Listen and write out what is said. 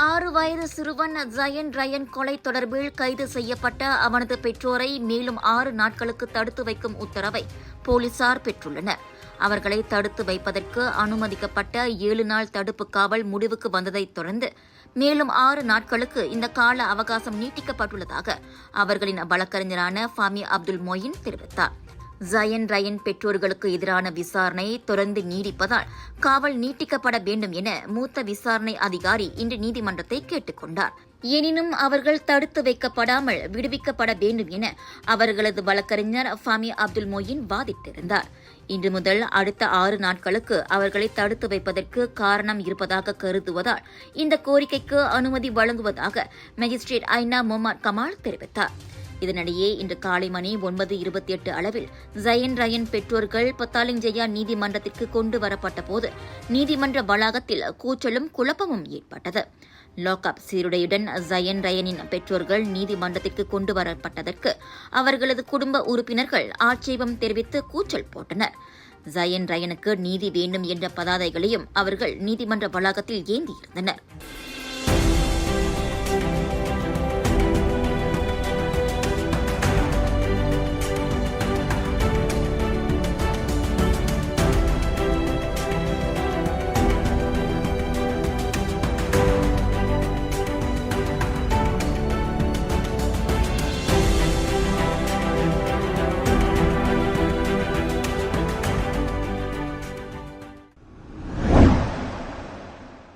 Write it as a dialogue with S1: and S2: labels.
S1: 6 வயது சிறுவன் Zion Ryan கொலை தொடர்பில் கைது செய்யப்பட்ட அவனது பெற்றோரை மேலும் 6 நாட்களுக்கு தடுத்து வைக்கும் உத்தரவை போலீசார் பெற்றுள்ளனர். அவர்களை தடுத்து வைப்பதற்கு அனுமதிக்கப்பட்ட 7 நாள் தடுப்பு காவல் முடிவுக்கு வந்ததைத் தொடர்ந்து மேலும் 6 நாட்களுக்கு இந்த கால அவகாசம் நீட்டிக்கப்பட்டுள்ளதாக அவர்களின் வழக்கறிஞரான ஃபாமி அப்துல் மொயின் தெரிவித்தார். ஜயன் ரயன் பெற்றோர்களுக்கு எதிரான விசாரணை தொடர்ந்து நீடிப்பதால் காவல் நீட்டிக்கப்பட வேண்டும் என மூத்த விசாரணை அதிகாரி இன்று நீதிமன்றத்தை கேட்டுக் கொண்டார். எனினும் அவர்கள் தடுத்து வைக்கப்படாமல் விடுவிக்கப்பட வேண்டும் என அவர்களது வழக்கறிஞர் ஃபாமி அப்துல் மொயின் வாதிட்டிருந்தார். இன்று முதல் அடுத்த 6 நாட்களுக்கு அவர்களை தடுத்து வைப்பதற்கு காரணம் இருப்பதாக கருதுவதால் இந்த கோரிக்கைக்கு அனுமதி வழங்குவதாக மேஜிஸ்ட்ரேட் ஐனா முகமது கமால் தெரிவித்தார். இதனிடையே இன்று காலை மணி 9:28 அளவில் ஜயன் ரயன் பெற்றோர்கள் பத்தாலிங்ஜயா நீதிமன்றத்திற்கு கொண்டு வரப்பட்ட போது நீதிமன்ற வளாகத்தில் கூச்சலும் குழப்பமும் ஏற்பட்டது. லாக்அப் சீருடையுடன் ஜயன் ரயனின் பெற்றோர்கள் நீதிமன்றத்திற்கு கொண்டு வரப்பட்டதற்கு அவர்களது குடும்ப உறுப்பினர்கள் ஆட்சேபம் தெரிவித்து கூச்சல் போட்டனர். ஜயன் ரயனுக்கு நீதி வேண்டும் என்ற பதாதைகளையும் அவர்கள் நீதிமன்ற வளாகத்தில் ஏந்தியிருந்தனர்.